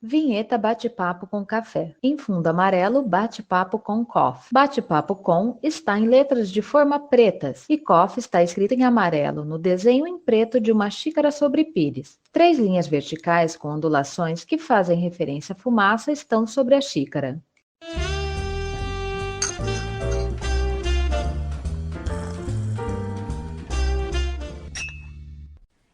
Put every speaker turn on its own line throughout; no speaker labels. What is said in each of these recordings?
Vinheta Bate-Papo com Café. Em fundo amarelo, Bate-Papo com Coffee. Bate-Papo com está em letras de forma pretas e Coffee está escrito em amarelo no desenho em preto de uma xícara sobre pires. 3 linhas verticais com ondulações que fazem referência à fumaça estão sobre a xícara.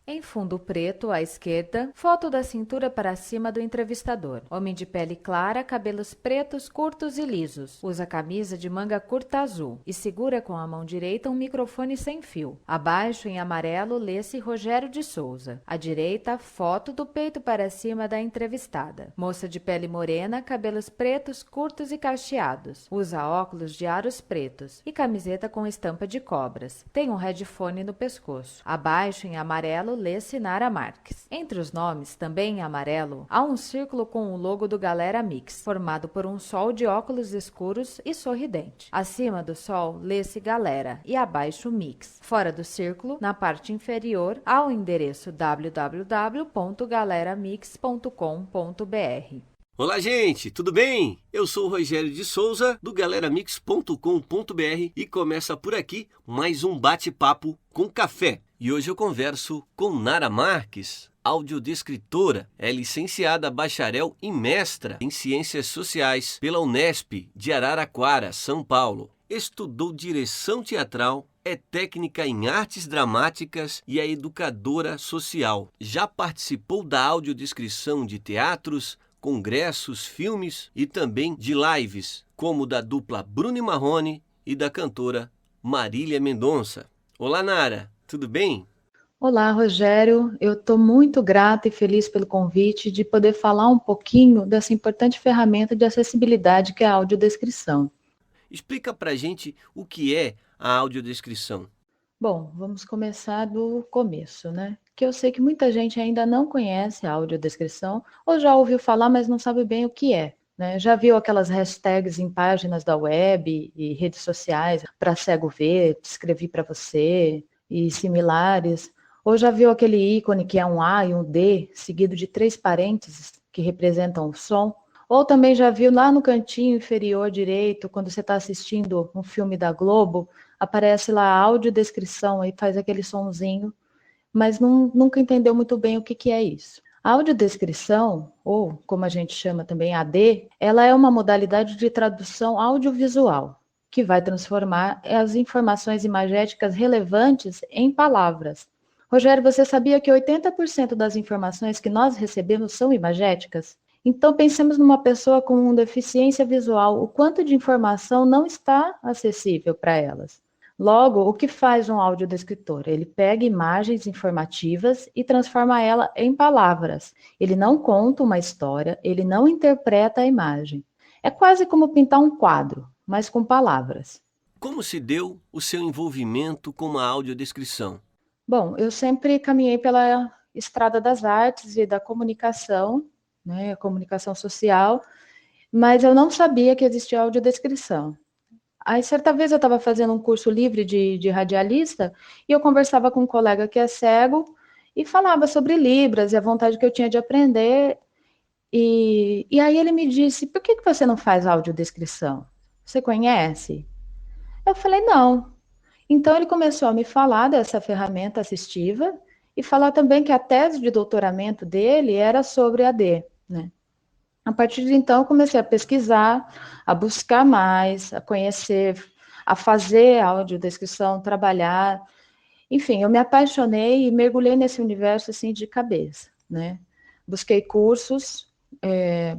Em fundo preto, à esquerda, foto da cintura para cima do entrevistador. Homem de pele clara, cabelos pretos, curtos e lisos. Usa camisa de manga curta azul e segura com a mão direita um microfone sem fio. Abaixo, em amarelo, lê-se Rogério de Souza. À direita, foto do peito para cima da entrevistada. Moça de pele morena, cabelos pretos, curtos e cacheados. Usa óculos de aros pretos e camiseta com estampa de cobras. Tem um headphone no pescoço. Abaixo, em amarelo, lê-se Nara Marques. Entre os nomes, também em amarelo, há um círculo com o logo do Galera Mix, formado por um sol de óculos escuros e sorridente. Acima do sol, lê-se Galera e abaixo Mix. Fora do círculo, na parte inferior, há o endereço www.galeramix.com.br.
Olá, gente, tudo bem? Eu sou o Rogério de Souza, do galeramix.com.br e começa por aqui mais um bate-papo com café. E hoje eu converso com Nara Marques, audiodescritora, é licenciada bacharel e mestra em Ciências Sociais pela Unesp de Araraquara, São Paulo. Estudou direção teatral, é técnica em artes dramáticas e é educadora social. Já participou da audiodescrição de teatros, congressos, filmes e também de lives, como da dupla Bruno e Marrone e da cantora Marília Mendonça. Olá, Nara, tudo bem?
Olá, Rogério. Eu estou muito grata e feliz pelo convite de poder falar um pouquinho dessa importante ferramenta de acessibilidade que é a audiodescrição.
Explica pra gente o que é a audiodescrição.
Bom, vamos começar do começo, né? Que eu sei que muita gente ainda não conhece a audiodescrição ou já ouviu falar, mas não sabe bem o que é, né? Já viu aquelas hashtags em páginas da web e redes sociais para cego ver, escrevi para você e similares? Ou já viu aquele ícone que é um A e um D seguido de 3 parênteses que representam o som? Ou também já viu lá no cantinho inferior direito, quando você está assistindo um filme da Globo, aparece lá a audiodescrição e faz aquele sonzinho, mas nunca entendeu muito bem o que é isso. A audiodescrição, ou como a gente chama também AD, ela é uma modalidade de tradução audiovisual, que vai transformar as informações imagéticas relevantes em palavras. Rogério, você sabia que 80% das informações que nós recebemos são imagéticas? Então, pensemos numa pessoa com deficiência visual, o quanto de informação não está acessível para elas. Logo, o que faz um audiodescritor? Ele pega imagens informativas e transforma ela em palavras. Ele não conta uma história, ele não interpreta a imagem. É quase como pintar um quadro, mas com palavras.
Como se deu o seu envolvimento com a audiodescrição?
Bom, eu sempre caminhei pela estrada das artes e da comunicação, né, comunicação social, mas eu não sabia que existia audiodescrição. Aí, certa vez, eu estava fazendo um curso livre de radialista e eu conversava com um colega que é cego e falava sobre Libras e a vontade que eu tinha de aprender. E aí ele me disse, por que você não faz audiodescrição? Você conhece? Eu falei, não. Então, ele começou a me falar dessa ferramenta assistiva e falar também que a tese de doutoramento dele era sobre AD, né? A partir de então, eu comecei a pesquisar, a buscar mais, a conhecer, a fazer audiodescrição, trabalhar. Enfim, eu me apaixonei e mergulhei nesse universo assim de cabeça, né? Busquei cursos,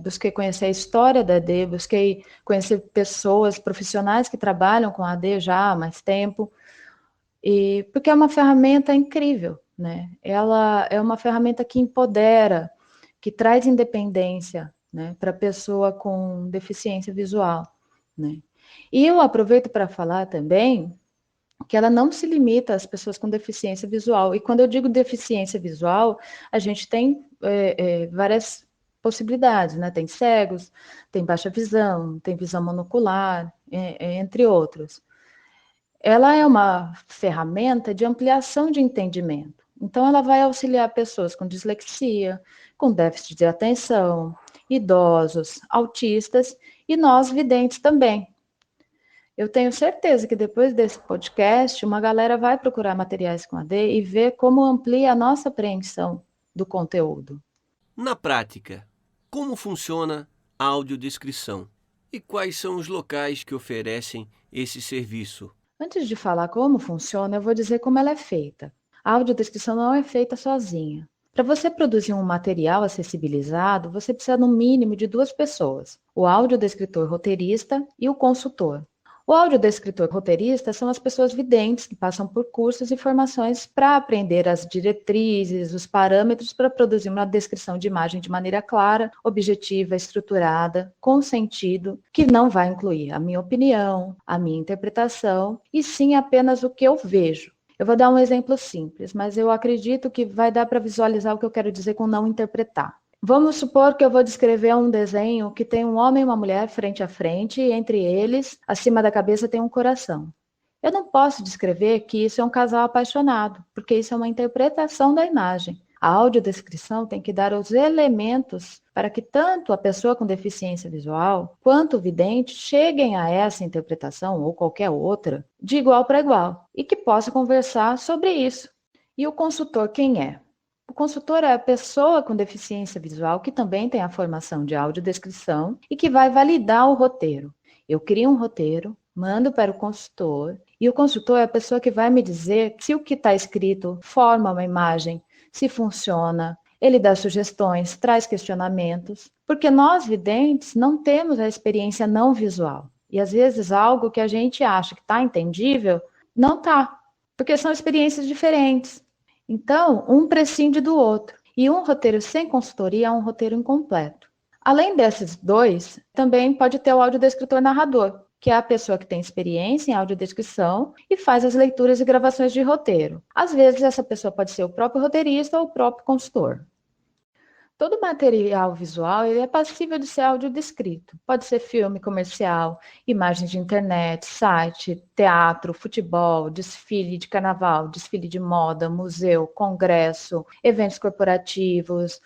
busquei conhecer a história da AD, busquei conhecer pessoas, profissionais que trabalham com AD já há mais tempo, e porque é uma ferramenta incrível, né? Ela é uma ferramenta que empodera, que traz independência, né, para a pessoa com deficiência visual, né? E eu aproveito para falar também que ela não se limita às pessoas com deficiência visual. E quando eu digo deficiência visual, a gente tem várias possibilidades, né? Tem cegos, tem baixa visão, tem visão monocular, entre outros. Ela é uma ferramenta de ampliação de entendimento. Então, ela vai auxiliar pessoas com dislexia, com déficit de atenção, idosos, autistas e nós videntes também. Eu tenho certeza que depois desse podcast, uma galera vai procurar materiais com AD e ver como amplia a nossa apreensão do conteúdo.
Na prática, como funciona a audiodescrição e quais são os locais que oferecem esse serviço?
Antes de falar como funciona, eu vou dizer como ela é feita. A audiodescrição não é feita sozinha. Para você produzir um material acessibilizado, você precisa no mínimo de 2 pessoas, o audiodescritor roteirista e o consultor. O audiodescritor roteirista são as pessoas videntes que passam por cursos e formações para aprender as diretrizes, os parâmetros para produzir uma descrição de imagem de maneira clara, objetiva, estruturada, com sentido, que não vai incluir a minha opinião, a minha interpretação, e sim apenas o que eu vejo. Eu vou dar um exemplo simples, mas eu acredito que vai dar para visualizar o que eu quero dizer com não interpretar. Vamos supor que eu vou descrever um desenho que tem um homem e uma mulher frente a frente, e entre eles, acima da cabeça, tem um coração. Eu não posso descrever que isso é um casal apaixonado, porque isso é uma interpretação da imagem. A audiodescrição tem que dar os elementos para que tanto a pessoa com deficiência visual quanto o vidente cheguem a essa interpretação ou qualquer outra de igual para igual e que possa conversar sobre isso. E o consultor quem é? O consultor é a pessoa com deficiência visual que também tem a formação de audiodescrição e que vai validar o roteiro. Eu crio um roteiro, mando para o consultor e o consultor é a pessoa que vai me dizer se o que está escrito forma uma imagem, se funciona. Ele dá sugestões, traz questionamentos, porque nós videntes não temos a experiência não visual. E às vezes algo que a gente acha que está entendível, não está, porque são experiências diferentes. Então, um prescinde do outro. E um roteiro sem consultoria é um roteiro incompleto. Além desses 2, também pode ter o audiodescritor narrador, que é a pessoa que tem experiência em audiodescrição e faz as leituras e gravações de roteiro. Às vezes, essa pessoa pode ser o próprio roteirista ou o próprio consultor. Todo material visual ele é passível de ser audiodescrito. Pode ser filme comercial, imagens de internet, site, teatro, futebol, desfile de carnaval, desfile de moda, museu, congresso, eventos corporativos,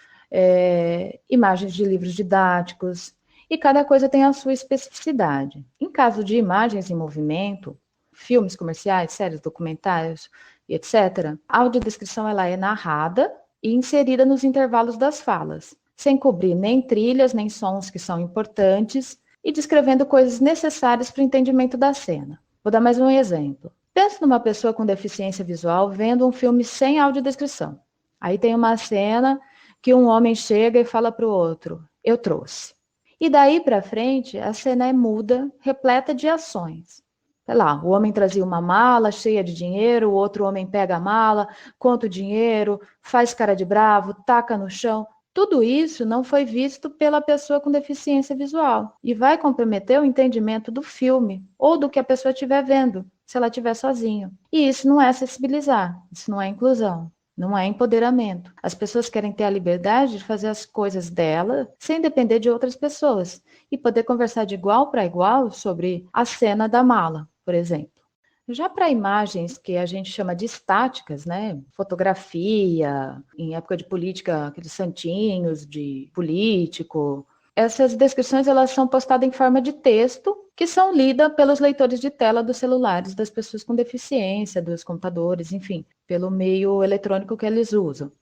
imagens de livros didáticos. E cada coisa tem a sua especificidade. Em caso de imagens em movimento, filmes comerciais, séries, documentários, etc., a audiodescrição ela é narrada e inserida nos intervalos das falas, sem cobrir nem trilhas, nem sons que são importantes, e descrevendo coisas necessárias para o entendimento da cena. Vou dar mais um exemplo. Pense numa pessoa com deficiência visual vendo um filme sem audiodescrição. Aí tem uma cena que um homem chega e fala para o outro, eu trouxe. E daí para frente, a cena é muda, repleta de ações. Sei lá, o homem trazia uma mala cheia de dinheiro, o outro homem pega a mala, conta o dinheiro, faz cara de bravo, taca no chão. Tudo isso não foi visto pela pessoa com deficiência visual e vai comprometer o entendimento do filme ou do que a pessoa estiver vendo, se ela estiver sozinha. E isso não é acessibilizar, isso não é inclusão. Não é empoderamento. As pessoas querem ter a liberdade de fazer as coisas dela sem depender de outras pessoas e poder conversar de igual para igual sobre a cena da mala, por exemplo. Já para imagens que a gente chama de estáticas, né? Fotografia, em época de política, aqueles santinhos de político, essas descrições elas são postadas em forma de texto que são lidas pelos leitores de tela dos celulares das pessoas com deficiência, dos computadores, enfim, pelo meio eletrônico que eles usam.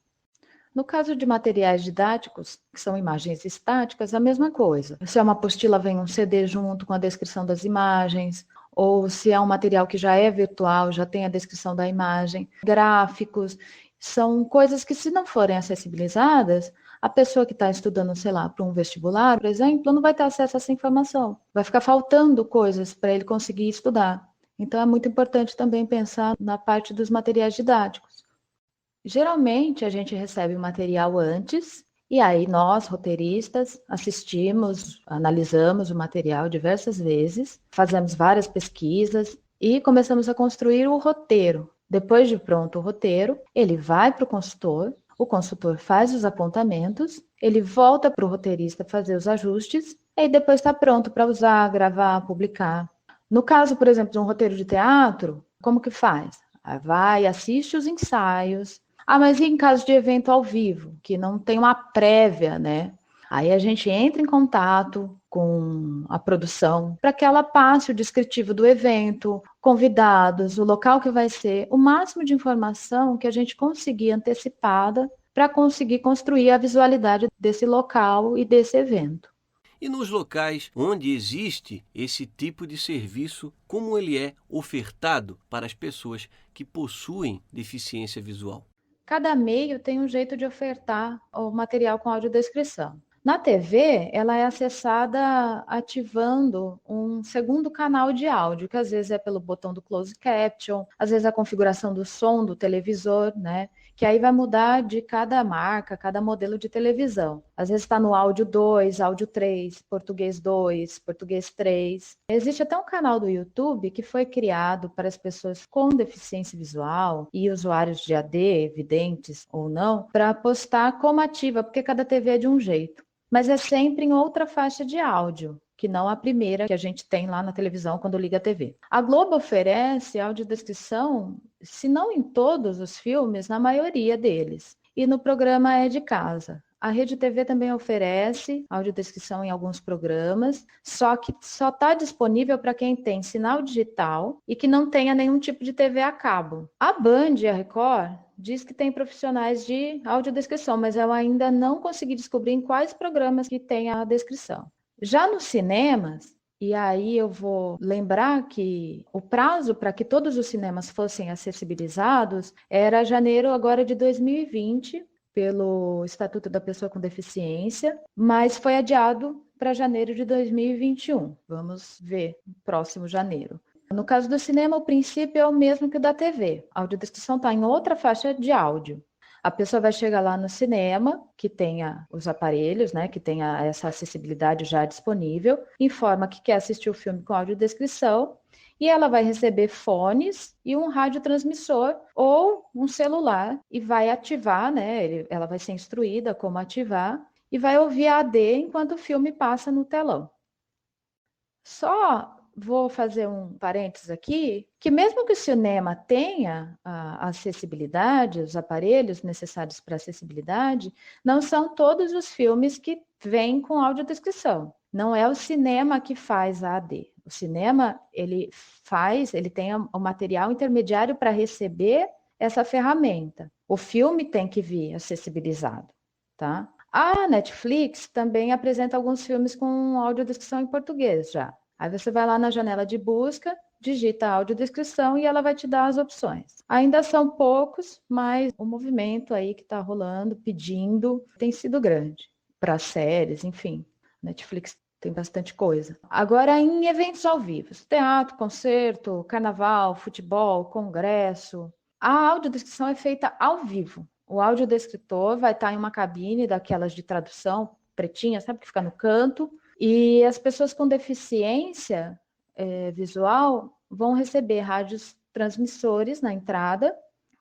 No caso de materiais didáticos, que são imagens estáticas, a mesma coisa. Se é uma apostila, vem um CD junto com a descrição das imagens, ou se é um material que já é virtual, já tem a descrição da imagem. Gráficos, são coisas que se não forem acessibilizadas, a pessoa que está estudando, sei lá, para um vestibular, por exemplo, não vai ter acesso a essa informação. Vai ficar faltando coisas para ele conseguir estudar. Então, é muito importante também pensar na parte dos materiais didáticos. Geralmente, a gente recebe o material antes, e aí nós, roteiristas, assistimos, analisamos o material diversas vezes, fazemos várias pesquisas e começamos a construir o roteiro. Depois de pronto o roteiro, ele vai para o consultor faz os apontamentos, ele volta para o roteirista fazer os ajustes, e depois está pronto para usar, gravar, publicar. No caso, por exemplo, de um roteiro de teatro, como que faz? Vai, assiste os ensaios. Mas e em caso de evento ao vivo, que não tem uma prévia, né? Aí a gente entra em contato com a produção para que ela passe o descritivo do evento, convidados, o local que vai ser, o máximo de informação que a gente conseguir antecipada para conseguir construir a visualidade desse local e desse evento.
E nos locais onde existe esse tipo de serviço, como ele é ofertado para as pessoas que possuem deficiência visual?
Cada meio tem um jeito de ofertar o material com audiodescrição. Na TV, ela é acessada ativando um segundo canal de áudio, que às vezes é pelo botão do close caption, às vezes a configuração do som do televisor, né? Que aí vai mudar de cada marca, cada modelo de televisão. Às vezes está no áudio 2, áudio 3, português 2, português 3. Existe até um canal do YouTube que foi criado para as pessoas com deficiência visual e usuários de AD, videntes ou não, para postar como ativa, porque cada TV é de um jeito. Mas é sempre em outra faixa de áudio, que não a primeira que a gente tem lá na televisão quando liga a TV. A Globo oferece audiodescrição, se não em todos os filmes, na maioria deles. E no programa É de Casa. A Rede TV também oferece audiodescrição em alguns programas, só que só está disponível para quem tem sinal digital e que não tenha nenhum tipo de TV a cabo. A Band e a Record diz que tem profissionais de audiodescrição, mas eu ainda não consegui descobrir em quais programas que tem a descrição. Já nos cinemas, e aí eu vou lembrar que o prazo para que todos os cinemas fossem acessibilizados era janeiro agora de 2020, pelo Estatuto da Pessoa com Deficiência, mas foi adiado para janeiro de 2021. Vamos ver, próximo janeiro. No caso do cinema, o princípio é o mesmo que o da TV. A audiodescrição está em outra faixa de áudio. A pessoa vai chegar lá no cinema, que tenha os aparelhos, né, que tenha essa acessibilidade já disponível, informa que quer assistir o filme com audiodescrição, e ela vai receber fones e um radiotransmissor ou um celular e vai ativar, né? Ela vai ser instruída como ativar e vai ouvir a AD enquanto o filme passa no telão. Só vou fazer um parênteses aqui, que mesmo que o cinema tenha a acessibilidade, os aparelhos necessários para acessibilidade, não são todos os filmes que vêm com audiodescrição. Não é o cinema que faz a AD. O cinema, ele tem o material intermediário para receber essa ferramenta. O filme tem que vir acessibilizado, tá? A Netflix também apresenta alguns filmes com audiodescrição em português já. Aí você vai lá na janela de busca, digita a audiodescrição e ela vai te dar as opções. Ainda são poucos, mas o movimento aí que está rolando, pedindo, tem sido grande. Para séries, enfim. Netflix tem bastante coisa. Agora, em eventos ao vivo, teatro, concerto, carnaval, futebol, congresso, a audiodescrição é feita ao vivo. O audiodescritor vai estar em uma cabine daquelas de tradução, pretinha, sabe, que fica no canto, e as pessoas com deficiência visual vão receber rádios transmissores na entrada,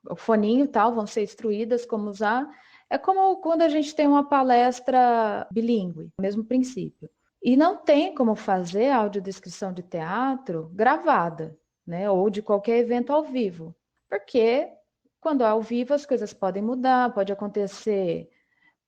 o foninho e tal, vão ser instruídas como usar. É como quando a gente tem uma palestra bilíngue, mesmo princípio. E não tem como fazer audiodescrição de teatro gravada, né? Ou de qualquer evento ao vivo. Porque quando é ao vivo as coisas podem mudar, pode acontecer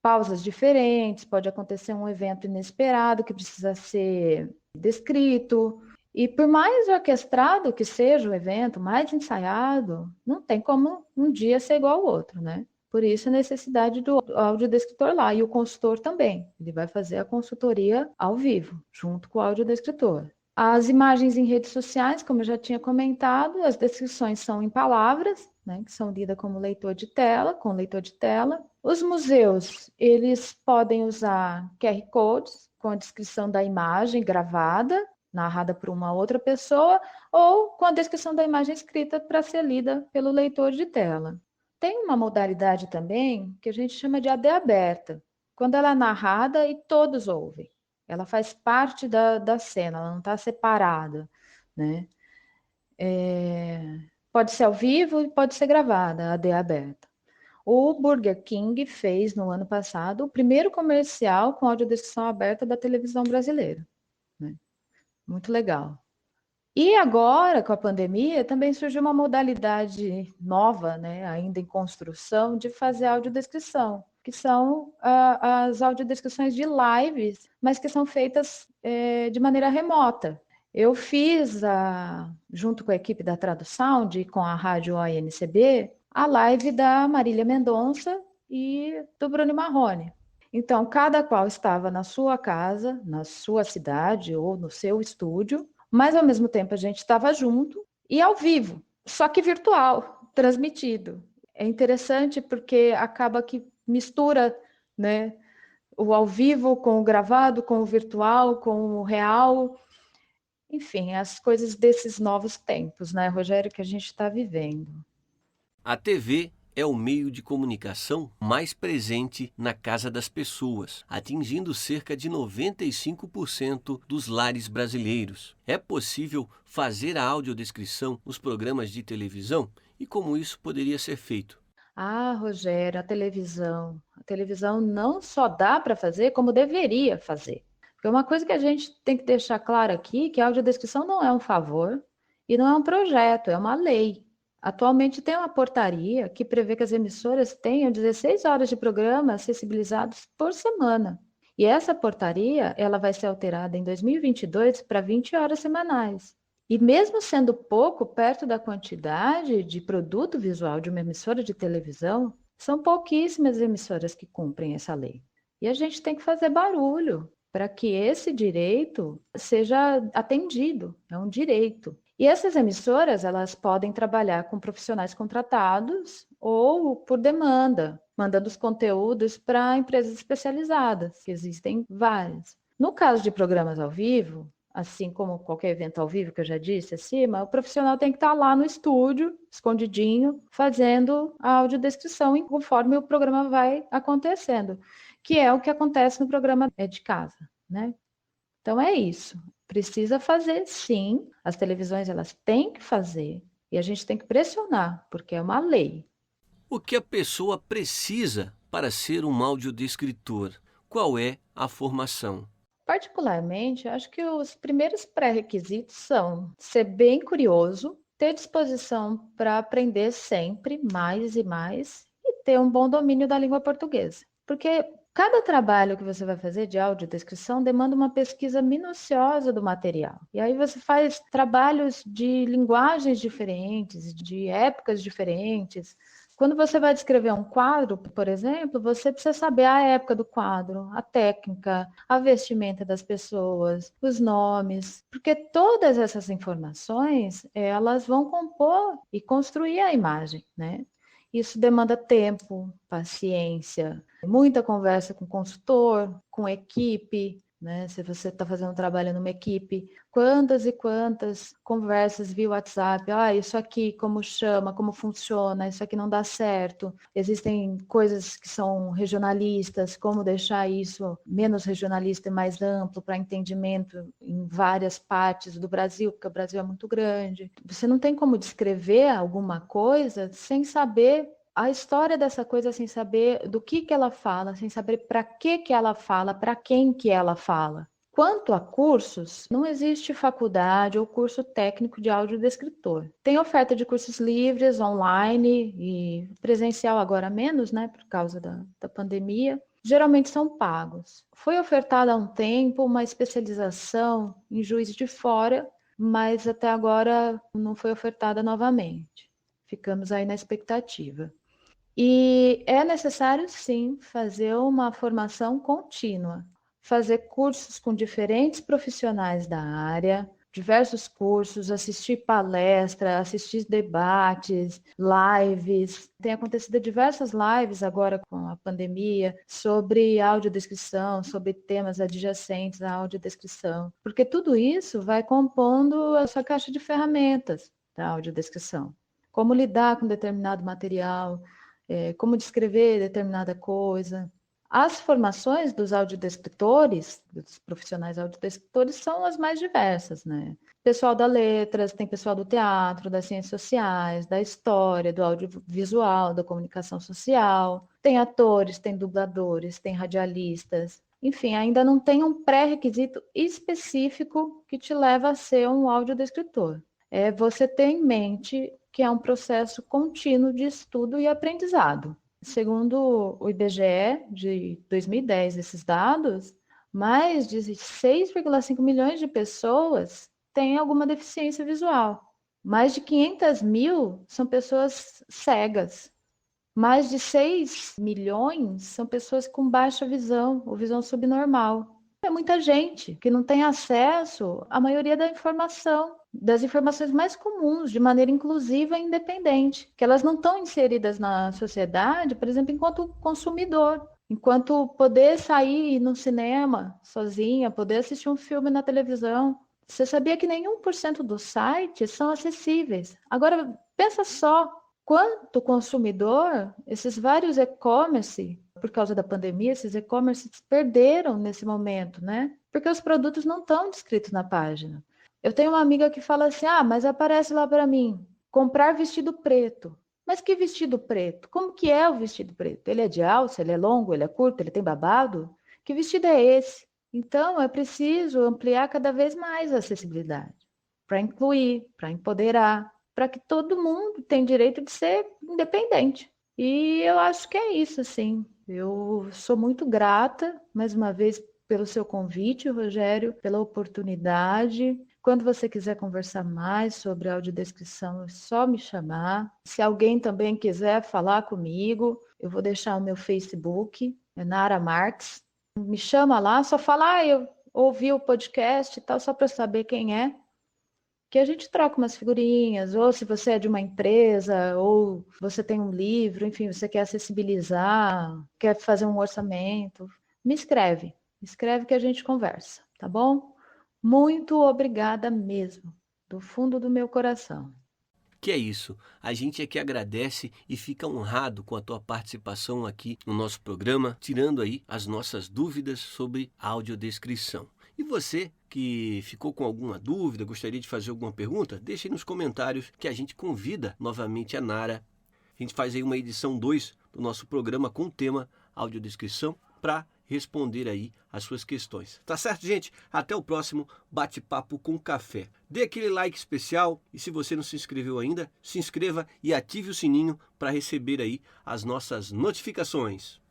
pausas diferentes, pode acontecer um evento inesperado que precisa ser descrito. E por mais orquestrado que seja o evento, mais ensaiado, não tem como um dia ser igual ao outro, né? Por isso a necessidade do audiodescritor lá. E o consultor também. Ele vai fazer a consultoria ao vivo, junto com o audiodescritor. As imagens em redes sociais, como eu já tinha comentado, as descrições são em palavras, né, que são lidas como leitor de tela, com leitor de tela. Os museus, eles podem usar QR Codes com a descrição da imagem gravada, narrada por uma outra pessoa, ou com a descrição da imagem escrita para ser lida pelo leitor de tela. Tem uma modalidade também que a gente chama de AD aberta, quando ela é narrada e todos ouvem. Ela faz parte da cena, ela não está separada, né? Pode ser ao vivo e pode ser gravada, a AD aberta. O Burger King fez, no ano passado, o primeiro comercial com audiodescrição aberta da televisão brasileira. Né? Muito legal. E agora, com a pandemia, também surgiu uma modalidade nova, né, ainda em construção, de fazer audiodescrição. que são as audiodescrições de lives, mas que são feitas de maneira remota. Eu fiz, junto com a equipe da Tradusound e com a rádio ONCB, a live da Marília Mendonça e do Bruno Marrone. Então, cada qual estava na sua casa, na sua cidade ou no seu estúdio, mas ao mesmo tempo a gente estava junto e ao vivo, só que virtual, transmitido. É interessante porque acaba que mistura, né, o ao vivo com o gravado, com o virtual, com o real. Enfim, as coisas desses novos tempos, né, Rogério, que a gente está vivendo.
A TV é o meio de comunicação mais presente na casa das pessoas, atingindo cerca de 95% dos lares brasileiros. É possível fazer a audiodescrição nos programas de televisão? E como isso poderia ser feito?
Rogério, a televisão não só dá para fazer, como deveria fazer. Porque uma coisa que a gente tem que deixar claro aqui, que a audiodescrição não é um favor e não é um projeto, é uma lei. Atualmente tem uma portaria que prevê que as emissoras tenham 16 horas de programa acessibilizados por semana. E essa portaria, ela vai ser alterada em 2022 para 20 horas semanais. E mesmo sendo pouco perto da quantidade de produto visual de uma emissora de televisão, são pouquíssimas emissoras que cumprem essa lei. E a gente tem que fazer barulho para que esse direito seja atendido, é um direito. E essas emissoras, elas podem trabalhar com profissionais contratados ou por demanda, mandando os conteúdos para empresas especializadas, que existem várias. No caso de programas ao vivo, assim como qualquer evento ao vivo que eu já disse acima, o profissional tem que estar lá no estúdio, escondidinho, fazendo a audiodescrição conforme o programa vai acontecendo, que é o que acontece no programa de casa, né? Então é isso. Precisa fazer, sim. As televisões elas têm que fazer e a gente tem que pressionar, porque é uma lei.
O que a pessoa precisa para ser um audiodescritor? Qual é a formação?
Particularmente, acho que os primeiros pré-requisitos são ser bem curioso, ter disposição para aprender sempre mais e mais e ter um bom domínio da língua portuguesa. Porque cada trabalho que você vai fazer de audiodescrição demanda uma pesquisa minuciosa do material. E aí você faz trabalhos de linguagens diferentes, de épocas diferentes. Quando você vai descrever um quadro, por exemplo, você precisa saber a época do quadro, a técnica, a vestimenta das pessoas, os nomes, porque todas essas informações, elas vão compor e construir a imagem, né? Isso demanda tempo, paciência, muita conversa com o consultor, com a equipe, né? Se você está fazendo um trabalho numa equipe, quantas e quantas conversas via WhatsApp, isso aqui como chama, como funciona, isso aqui não dá certo, existem coisas que são regionalistas, como deixar isso menos regionalista e mais amplo para entendimento em várias partes do Brasil, porque o Brasil é muito grande. Você não tem como descrever alguma coisa sem saber a história dessa coisa, sem saber do que ela fala, sem saber para que ela fala, para quem que ela fala. Quanto a cursos, não existe faculdade ou curso técnico de audiodescritor. Tem oferta de cursos livres, online e presencial agora menos, né, por causa da pandemia. Geralmente são pagos. Foi ofertada há um tempo uma especialização em Juiz de Fora, mas até agora não foi ofertada novamente. Ficamos aí na expectativa. E é necessário, sim, fazer uma formação contínua, fazer cursos com diferentes profissionais da área, diversos cursos, assistir palestra, assistir debates, lives. Tem acontecido diversas lives agora com a pandemia sobre audiodescrição, sobre temas adjacentes à audiodescrição, porque tudo isso vai compondo a sua caixa de ferramentas da audiodescrição. Como lidar com determinado material, como descrever determinada coisa. As formações dos audiodescritores, dos profissionais audiodescritores, são as mais diversas, né? Pessoal da letras, tem pessoal do teatro, das ciências sociais, da história, do audiovisual, da comunicação social, tem atores, tem dubladores, tem radialistas. Enfim, ainda não tem um pré-requisito específico que te leva a ser um audiodescritor. É você ter em mente que é um processo contínuo de estudo e aprendizado. Segundo o IBGE de 2010, esses dados, mais de 6,5 milhões de pessoas têm alguma deficiência visual. Mais de 500 mil são pessoas cegas. Mais de 6 milhões são pessoas com baixa visão ou visão subnormal. É muita gente que não tem acesso à maioria da informação, das informações mais comuns, de maneira inclusiva e independente, que elas não estão inseridas na sociedade, por exemplo, enquanto consumidor, enquanto poder sair no cinema sozinha, poder assistir um filme na televisão. Você sabia que nem 1% dos sites são acessíveis? Agora, pensa só, quanto consumidor, esses vários e-commerce, por causa da pandemia, esses e-commerce perderam nesse momento, né? Porque os produtos não estão descritos na página. Eu tenho uma amiga que fala assim: ah, mas aparece lá para mim, comprar vestido preto. Mas que vestido preto? Como que é o vestido preto? Ele é de alça, ele é longo, ele é curto, ele tem babado? Que vestido é esse? Então, é preciso ampliar cada vez mais a acessibilidade, para incluir, para empoderar, para que todo mundo tenha direito de ser independente. E eu acho que é isso, assim. Eu sou muito grata, mais uma vez, pelo seu convite, Rogério, pela oportunidade. Quando você quiser conversar mais sobre audiodescrição, é só me chamar. Se alguém também quiser falar comigo, eu vou deixar o meu Facebook, é Nara Marques. Me chama lá, só fala, eu ouvi o podcast e tal, só para saber quem é, que a gente troca umas figurinhas, ou se você é de uma empresa, ou você tem um livro, enfim, você quer acessibilizar, quer fazer um orçamento, me escreve que a gente conversa, tá bom? Muito obrigada mesmo, do fundo do meu coração.
Que é isso, a gente é que agradece e fica honrado com a tua participação aqui no nosso programa, tirando aí as nossas dúvidas sobre audiodescrição. E você que ficou com alguma dúvida, gostaria de fazer alguma pergunta, deixe aí nos comentários que a gente convida novamente a Nara. A gente faz aí uma edição 2 do nosso programa com o tema audiodescrição para responder aí as suas questões. Tá certo, gente? Até o próximo Bate-Papo com Café. Dê aquele like especial e se você não se inscreveu ainda, se inscreva e ative o sininho para receber aí as nossas notificações.